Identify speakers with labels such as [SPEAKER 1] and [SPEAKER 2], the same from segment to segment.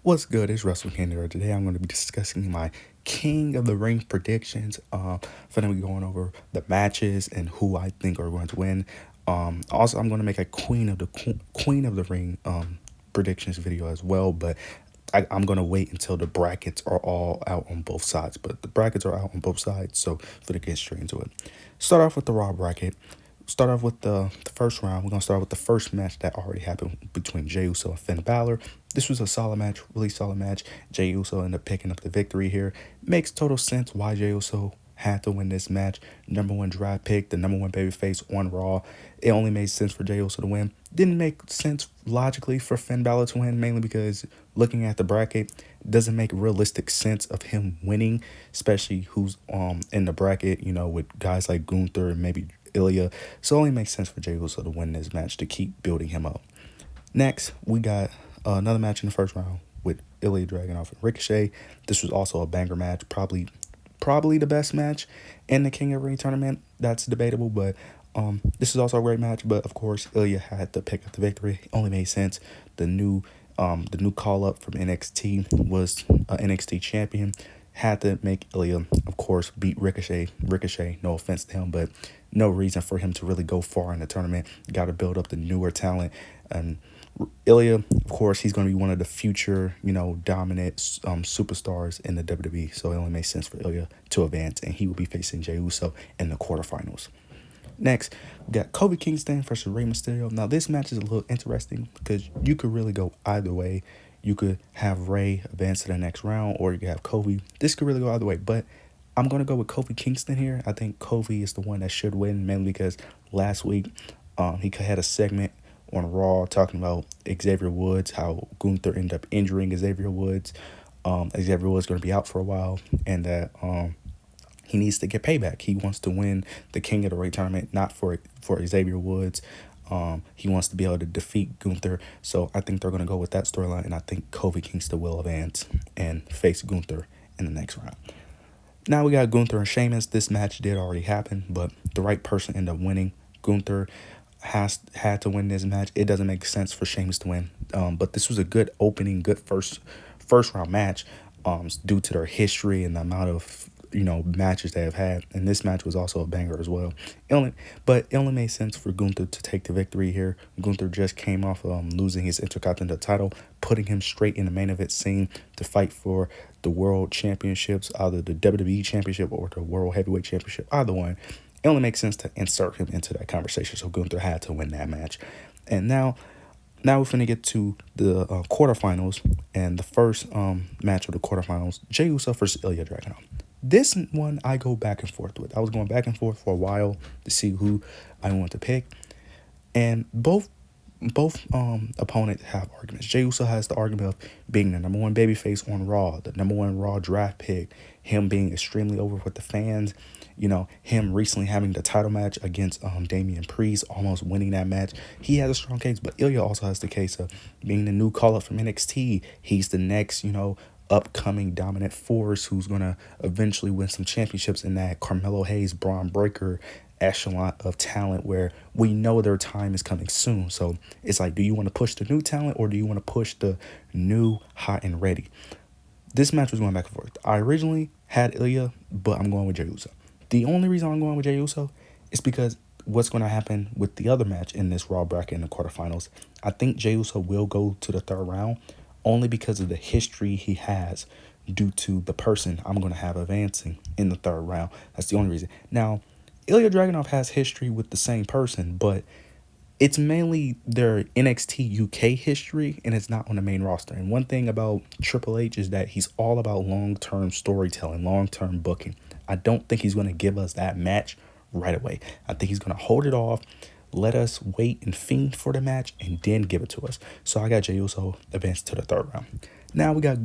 [SPEAKER 1] What's good? It's Russell Canada. Today I'm going to be discussing my King of the Ring predictions. Finna be going over the matches and who I think are going to win. Also I'm going to make a Queen of the Ring predictions video as well, but I'm going to wait until the brackets are all out on both sides. But the brackets are out on both sides, so for to get straight into it. Start off with the Raw bracket. Start off with the first round. We're going to start with the first match that already happened between Jey Uso and Finn Balor. This was a solid match, really solid match. Jey Uso ended up picking up the victory here. Makes total sense why Jey Uso had to win this match. Number one draft pick, the number one babyface on Raw. It only made sense for Jey Uso to win. Didn't make sense logically for Finn Balor to win, mainly because looking at the bracket, doesn't make realistic sense of him winning, especially who's in the bracket, with guys like Gunther and maybe Ilya. So it only makes sense for Jey Uso to win this match to keep building him up. Next, we got another match in the first round with Ilya Dragunov and Ricochet. This was also a banger match, probably the best match in the King of the Ring tournament. That's debatable, but this is also a great match. But of course, Ilya had to pick up the victory. It only made sense. The new call up from NXT was NXT champion. Had to make Ilya, of course, beat Ricochet. Ricochet, no offense to him, but no reason for him to really go far in the tournament. Got to build up the newer talent. And Ilya, of course, he's going to be one of the future, dominant superstars in the WWE. So it only makes sense for Ilya to advance, and he will be facing Jey Uso in the quarterfinals. Next, we got Kofi Kingston versus Rey Mysterio. Now, this match is a little interesting because you could really go either way. You could have Rey advance to the next round, or you could have Kofi. This could really go either way, but I'm going to go with Kofi Kingston here. I think Kofi is the one that should win, mainly because last week he had a segment on Raw talking about Xavier Woods, how Gunther ended up injuring Xavier Woods. Xavier Woods going to be out for a while, and that he needs to get payback. He wants to win the King of the Ring tournament, not for Xavier Woods. He wants to be able to defeat Gunther. So I think they're going to go with that storyline, and I think Kofi Kingston will advance and face Gunther in the next round. Now we got Gunther and Sheamus. This match did already happen, but the right person ended up winning. Gunther had to win this match. It doesn't make sense for Sheamus to win, but this was a good opening, good first round match due to their history and the amount of matches they have had, and this match was also a banger as well. It only made sense for Gunther to take the victory here. Gunther just came off losing his Intercontinental title, putting him straight in the main event scene to fight for the World Championships, either the WWE Championship or the World Heavyweight Championship, either one. It only makes sense to insert him into that conversation, so Gunther had to win that match. And now we're finna get to the quarterfinals, and the first match of the quarterfinals, Jey Uso versus Ilya Dragunov. This one I go back and forth with. I was going back and forth for a while to see who I want to pick, and both opponents have arguments. Jey Uso has the argument of being the number one babyface on Raw, the number one Raw draft pick, him being extremely over with the fans, him recently having the title match against Damian Priest, almost winning that match. He has a strong case, but Ilya also has the case of being the new call-up from NXT. He's the next, upcoming dominant force who's going to eventually win some championships in that Carmelo Hayes, Braun Breaker echelon of talent where we know their time is coming soon. So it's like, do you want to push the new talent or do you want to push the new hot and ready? This match was going back and forth. I originally had Ilya, but I'm going with Jey Uso. The only reason I'm going with Jey Uso is because what's going to happen with the other match in this Raw bracket in the quarterfinals. I think Jey Uso will go to the third round only because of the history he has due to the person I'm going to have advancing in the third round. That's the only reason. Now, Ilya Dragunov has history with the same person, but it's mainly their NXT UK history, and it's not on the main roster. And one thing about Triple H is that he's all about long-term storytelling, long-term booking. I don't think he's going to give us that match right away. I think he's going to hold it off, let us wait and fiend for the match, and then give it to us. So I got Jey Uso advance to the third round. Now we got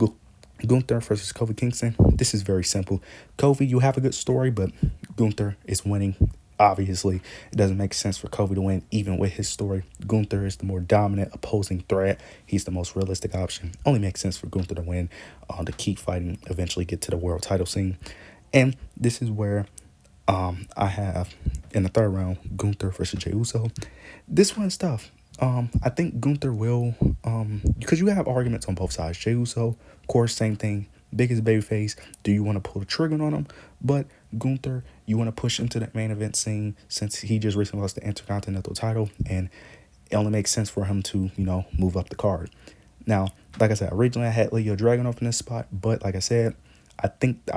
[SPEAKER 1] Gunther versus Kofi Kingston. This is very simple. Kofi, you have a good story, but Gunther is winning. Obviously, it doesn't make sense for Kofi to win, even with his story. Gunther is the more dominant opposing threat. He's the most realistic option. Only makes sense for Gunther to win, to keep fighting, eventually get to the world title scene. And this is where I have, in the third round, Gunther versus Jey Uso. This one's tough. I think Gunther will, because you have arguments on both sides. Jey Uso, of course, same thing. Biggest babyface. Do you want to pull the trigger on him? But Gunther, you want to push him to that main event scene since he just recently lost the Intercontinental title, and it only makes sense for him to, move up the card. Now, like I said, originally I had Ilya Dragunov in this spot, but like I said, I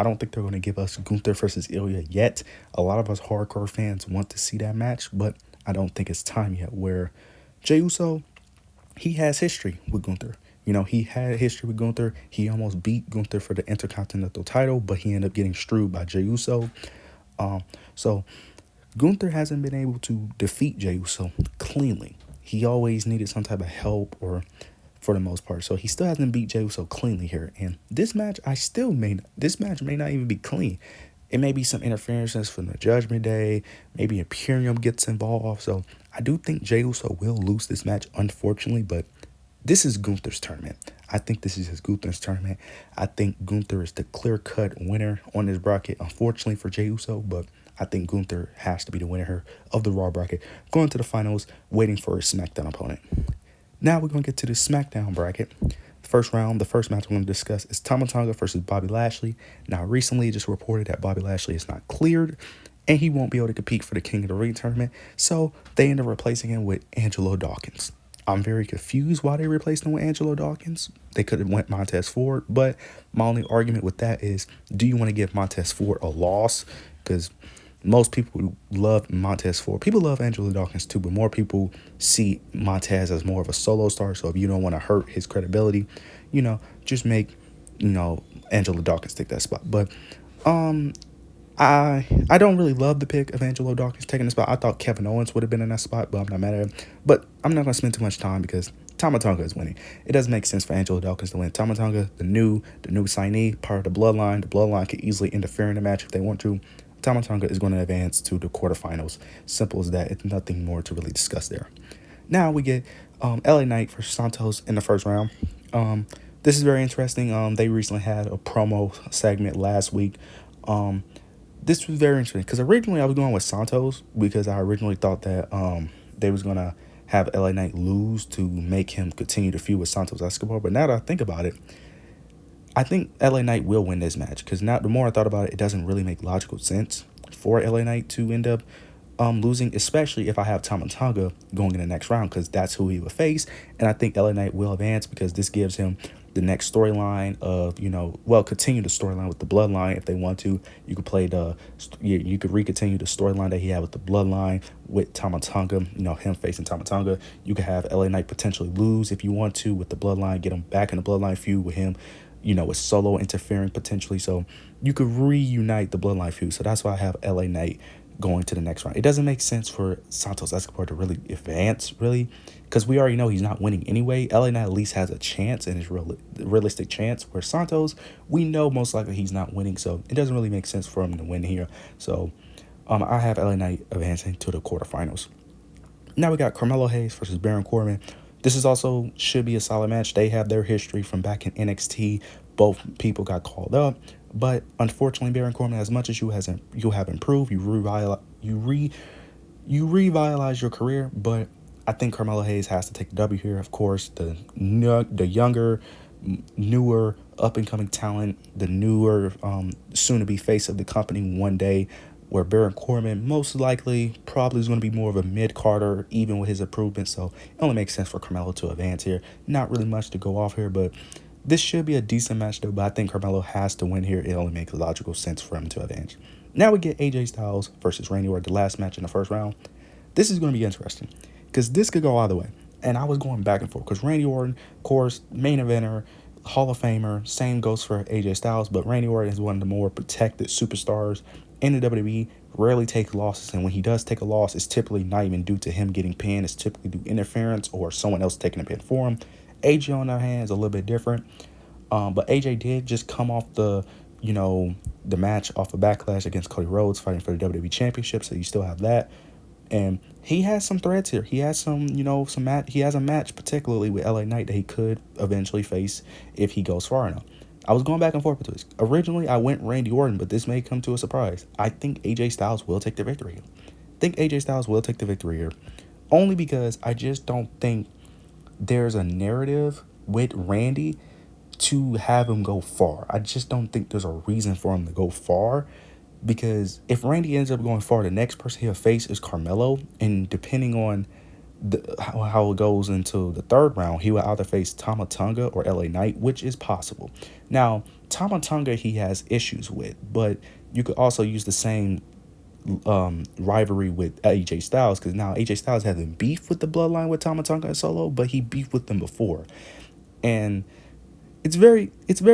[SPEAKER 1] don't think they're going to give us Gunther versus Ilya yet. A lot of us hardcore fans want to see that match, but I don't think it's time yet. Where Jey Uso, he has history with Gunther. He had history with Gunther. He almost beat Gunther for the Intercontinental title, but he ended up getting screwed by Jey Uso. So Gunther hasn't been able to defeat Jey Uso cleanly. He always needed some type of help, or for the most part. So he still hasn't beat Jey Uso cleanly here. And this match, this match may not even be clean. It may be some interferences from the Judgment Day. Maybe Imperium gets involved. So I do think Jey Uso will lose this match, unfortunately, but this is Gunther's tournament. I think this is Gunther's tournament. I think Gunther is the clear-cut winner on this bracket, unfortunately for Jey Uso, but I think Gunther has to be the winner of the Raw bracket, going to the finals, waiting for a SmackDown opponent. Now we're going to get to the SmackDown bracket. The first match we're going to discuss is Tama Tonga versus Bobby Lashley. Now, recently it just reported that Bobby Lashley is not cleared, and he won't be able to compete for the King of the Ring tournament, so they end up replacing him with Angelo Dawkins. I'm very confused why they replaced him with Angelo Dawkins. They could have went Montez Ford, but my only argument with that is, do you want to give Montez Ford a loss? Because most people love Montez Ford. People love Angelo Dawkins too, but more people see Montez as more of a solo star. So if you don't want to hurt his credibility, just make, Angelo Dawkins take that spot. But I don't really love the pick of Angelo Dawkins taking the spot. I thought Kevin Owens would have been in that spot, but I'm not mad at him. But I'm not going to spend too much time because Tama Tonga is winning. It doesn't make sense for Angelo Dawkins to win. Tama Tonga, the new signee, part of the Bloodline. The Bloodline could easily interfere in the match if they want to. Tama Tonga is going to advance to the quarterfinals. Simple as that. It's nothing more to really discuss there. Now we get LA Knight versus Santos in the first round. This is very interesting. They recently had a promo segment last week. This was very interesting because originally I was going with Santos because I originally thought that they was going to have LA Knight lose to make him continue to feud with Santos Escobar. But now that I think about it, I think LA Knight will win this match because now the more I thought about it, it doesn't really make logical sense for LA Knight to end up losing, especially if I have Tama Tonga going in the next round because that's who he would face. And I think LA Knight will advance because this gives him the next storyline of, continue the storyline with the Bloodline if they want to. You could you could re-continue the storyline that he had with the Bloodline with Tama Tonga, him facing Tama Tonga. You could have LA Knight potentially lose if you want to with the Bloodline, get him back in the Bloodline feud with him, with Solo interfering potentially. So you could reunite the Bloodline feud. So that's why I have LA Knight going to the next round. It doesn't make sense for Santos Escobar to really advance, really, because we already know he's not winning anyway. LA Knight at least has a chance, and it's realistic chance, where Santos, we know most likely he's not winning, so it doesn't really make sense for him to win here. So I have LA Knight advancing to the quarterfinals. Now we got Carmelo Hayes versus Baron Corbin. This is also should be a solid match. They have their history from back in NXT. Both people got called up, but unfortunately, Baron Corbin, as much as you have improved, you revitalize your career. But I think Carmelo Hayes has to take the W here. Of course, the younger, newer, up and coming talent, the newer, soon to be face of the company one day. Where Baron Corbin most likely probably is going to be more of a mid-carder, even with his improvements. So it only makes sense for Carmelo to advance here. Not really much to go off here, but this should be a decent match, though. But I think Carmelo has to win here. It only makes logical sense for him to advance. Now we get AJ Styles versus Randy Orton, the last match in the first round. This is going to be interesting because this could go either way. And I was going back and forth because Randy Orton, of course, main eventer, Hall of Famer. Same goes for AJ Styles, but Randy Orton is one of the more protected superstars in the WWE. Rarely takes losses, and when he does take a loss, it's typically not even due to him getting pinned. It's typically due to interference or someone else taking a pin for him. AJ, on the other hand, is a little bit different. But AJ did just come off the match off of Backlash against Cody Rhodes, fighting for the WWE Championship. So you still have that. And he has some threats here. He has he has a match, particularly with LA Knight, that he could eventually face if he goes far enough. I was going back and forth with this. Originally, I went Randy Orton, but this may come to a surprise. I think AJ Styles will take the victory here. only because I just don't think there's a narrative with Randy to have him go far. I just don't think there's a reason for him to go far, because if Randy ends up going far, the next person he'll face is Carmelo, and depending on how it goes into the third round, he will either face Tama Tonga or LA Knight, which is possible. Now, Tama Tonga he has issues with, but you could also use the same rivalry with AJ Styles, because now AJ Styles hasn't beef with the bloodline with Tama Tonga and Solo, but he beefed with them before. And it's very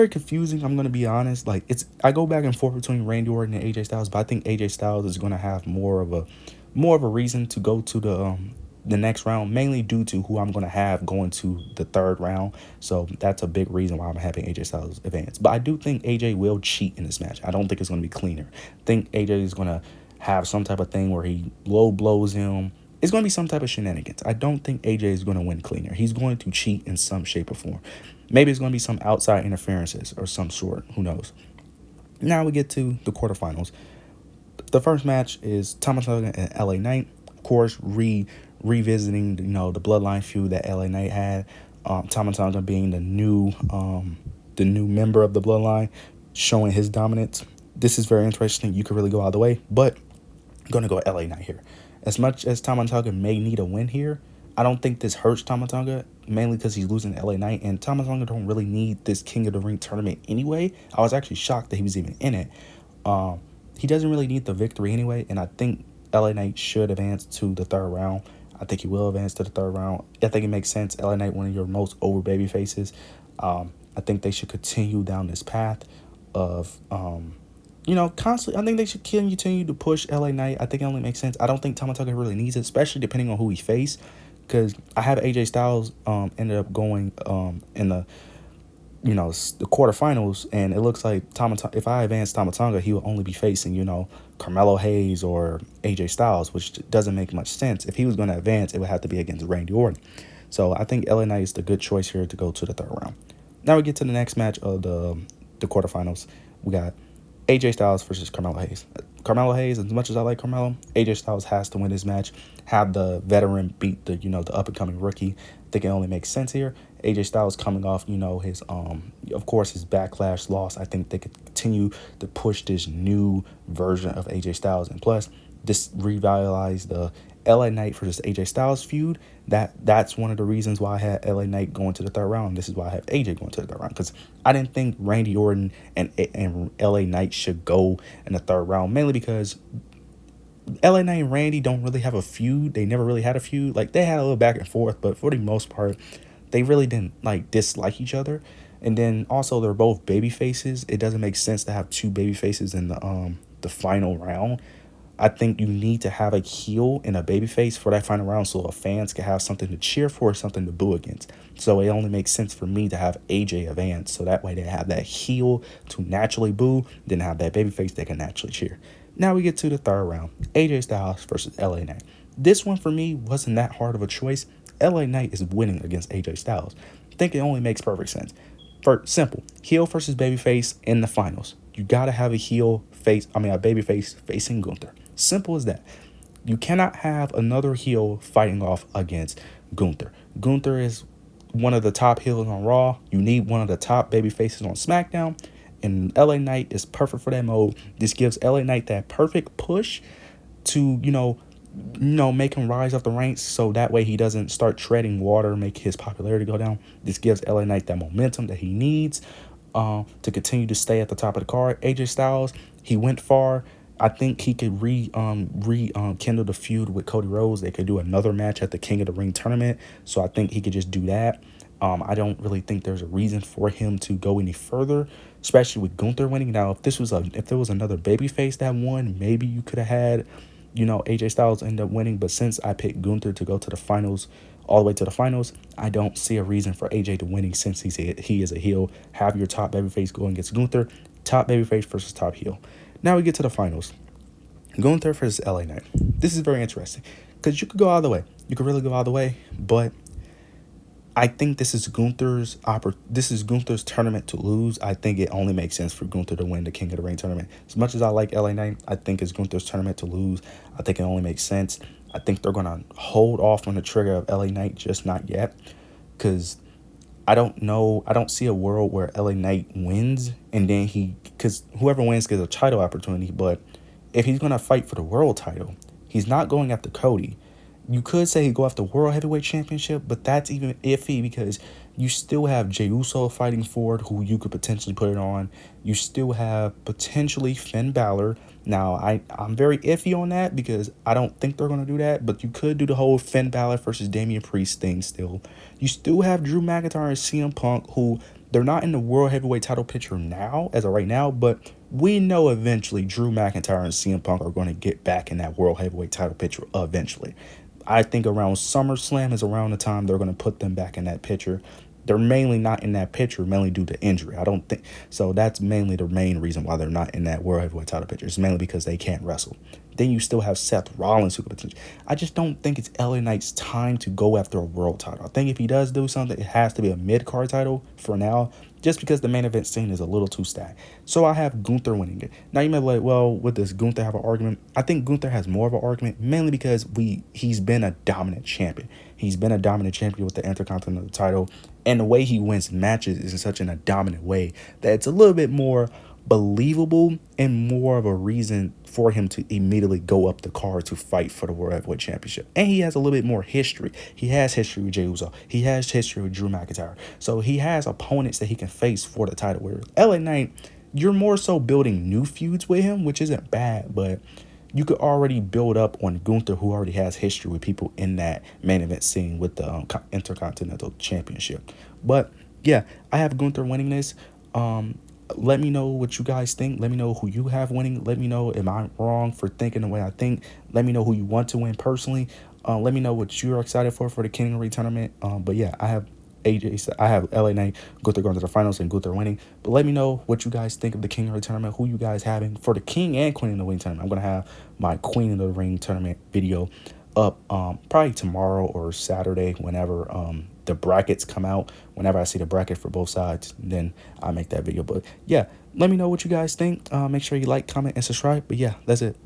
[SPEAKER 1] confusing. I'm gonna be honest. Like, I go back and forth between Randy Orton and AJ Styles, but I think AJ Styles is gonna have more of a reason to go to the next round, mainly due to who I'm gonna have going to the third round. So that's a big reason why I'm having AJ Styles advance. But I do think AJ will cheat in this match. I don't think it's gonna be cleaner. I think AJ is gonna have some type of thing where he low blows him. It's going to be some type of shenanigans. I don't think AJ is going to win cleaner. He's going to cheat in some shape or form. Maybe it's going to be some outside interferences or some sort. Who knows? Now we get to the quarterfinals. The first match is Thomas Hogan and LA Knight. Of course, revisiting the bloodline feud that LA Knight had. Thomas Hogan being the new member of the bloodline, showing his dominance. This is very interesting. You could really go either way, but I'm going to go LA Knight here. As much as Tama Tonga may need a win here, I don't think this hurts Tama Tonga, mainly because he's losing to LA Knight, and Tama Tonga don't really need this King of the Ring tournament anyway. I was actually shocked that he was even in it. He doesn't really need the victory anyway, and I think LA Knight should advance to the third round. I think he will advance to the third round. I think it makes sense. LA Knight, one of your most over baby faces. I think they should continue down this path of constantly. I think they should continue to push LA Knight. I think it only makes sense. I don't think Tama Tonga really needs it, especially depending on who he face. Because I have AJ Styles ended up going in the quarterfinals, and it looks like if I advance Tama Tonga, he will only be facing Carmelo Hayes or AJ Styles, which doesn't make much sense. If he was going to advance, it would have to be against Randy Orton. So I think LA Knight is the good choice here to go to the third round. Now we get to the next match of the quarterfinals. We got AJ Styles versus Carmelo Hayes. Carmelo Hayes, as much as I like Carmelo, AJ Styles has to win this match. Have the veteran beat the up and coming rookie. I think it only makes sense here. AJ Styles coming off his of course his Backlash loss. I think they could continue to push this new version of AJ Styles, and plus this revitalize the LA Knight versus AJ Styles feud. That's one of the reasons why I had LA Knight going to the third round. This is why I have AJ going to the third round, because I didn't think Randy Orton and LA Knight should go in the third round, mainly because LA Knight and Randy don't really have a feud. They never really had a feud. Like, they had a little back and forth, but for the most part, they really didn't dislike each other. And then also they're both baby faces. It doesn't make sense to have two baby faces in the final round. I think you need to have a heel and a babyface for that final round so fans can have something to cheer for, something to boo against. So it only makes sense for me to have AJ advance, so that way they have that heel to naturally boo, then have that babyface they can naturally cheer. Now we get to the third round, AJ Styles versus LA Knight. This one for me wasn't that hard of a choice. LA Knight is winning against AJ Styles. I think it only makes perfect sense. Simple, heel versus babyface in the finals. You gotta have a babyface facing Gunther. Simple as that. You cannot have another heel fighting off against Gunther. Gunther is one of the top heels on Raw. You need one of the top baby faces on SmackDown. And LA Knight is perfect for that mode. This gives LA Knight that perfect push to, make him rise up the ranks, so that way he doesn't start treading water, make his popularity go down. This gives LA Knight that momentum that he needs to continue to stay at the top of the card. AJ Styles, he went far. I think he could rekindle the feud with Cody Rhodes. They could do another match at the King of the Ring tournament. So I think he could just do that. I don't really think there's a reason for him to go any further, especially with Gunther winning. Now, if there was another babyface that won, maybe you could have had, AJ Styles end up winning. But since I picked Gunther to go to the finals, all the way to the finals, I don't see a reason for AJ to winning since he is a heel. Have your top babyface going against Gunther, top babyface versus top heel. Now we get to the finals. Gunther versus LA Knight. This is very interesting because you could go either way. You could really go either way, but I think this is Gunther's tournament to lose. I think it only makes sense for Gunther to win the King of the Ring tournament. As much as I like LA Knight, I think it's Gunther's tournament to lose. I think it only makes sense. I think they're gonna hold off on the trigger of LA Knight, just not yet, because I don't know. I don't see a world where LA Knight wins and then because whoever wins gets a title opportunity. But if he's gonna fight for the world title, he's not going after Cody. You could say he go after World Heavyweight Championship, but that's even iffy because you still have Jey Uso fighting for it, who you could potentially put it on. You still have potentially Finn Balor. Now, I'm very iffy on that because I don't think they're going to do that, but you could do the whole Finn Balor versus Damian Priest thing still. You still have Drew McIntyre and CM Punk, who they're not in the World Heavyweight title picture now, as of right now, but we know eventually Drew McIntyre and CM Punk are going to get back in that World Heavyweight title picture eventually. I think around SummerSlam is around the time they're going to put them back in that picture. They're mainly not in that picture, mainly due to injury. I don't think so. That's mainly the main reason why they're not in that World Heavyweight title picture. It's mainly because they can't wrestle. Then you still have Seth Rollins who could potentially. I just don't think it's LA Knight's time to go after a world title. I think if he does do something, it has to be a mid card title for now, just because the main event scene is a little too stacked. So I have Gunther winning it. Now you may be like, well, would this Gunther have an argument? I think Gunther has more of an argument, mainly because he's been a dominant champion. He's been a dominant champion with the Intercontinental title, and the way he wins matches is in such a dominant way that it's a little bit more believable and more of a reason for him to immediately go up the card to fight for the World Heavyweight Championship. And he has a little bit more history. He has history with Jey Uso. He has history with Drew McIntyre. So he has opponents that he can face for the title. Where LA Knight, you're more so building new feuds with him, which isn't bad, but you could already build up on Gunther, who already has history with people in that main event scene with the Intercontinental Championship. But yeah, I have Gunther winning this. Let me know what you guys think. Let me know who you have winning. Let me know, am I wrong for thinking the way I think? Let me know who you want to win personally. Let me know what you're excited for the King of the Ring tournament. But yeah, I have I have LA Knight, Gunther going to the finals and Gunther winning. But let me know what you guys think of the King of the Ring tournament. Who you guys having for the King and Queen of the Ring tournament. I'm gonna have my Queen of the Ring tournament video up probably tomorrow or Saturday, whenever the brackets come out. Whenever I see the bracket for both sides, then I make that video. But yeah, let me know what you guys think. Make sure you like, comment, and subscribe. But yeah, that's it.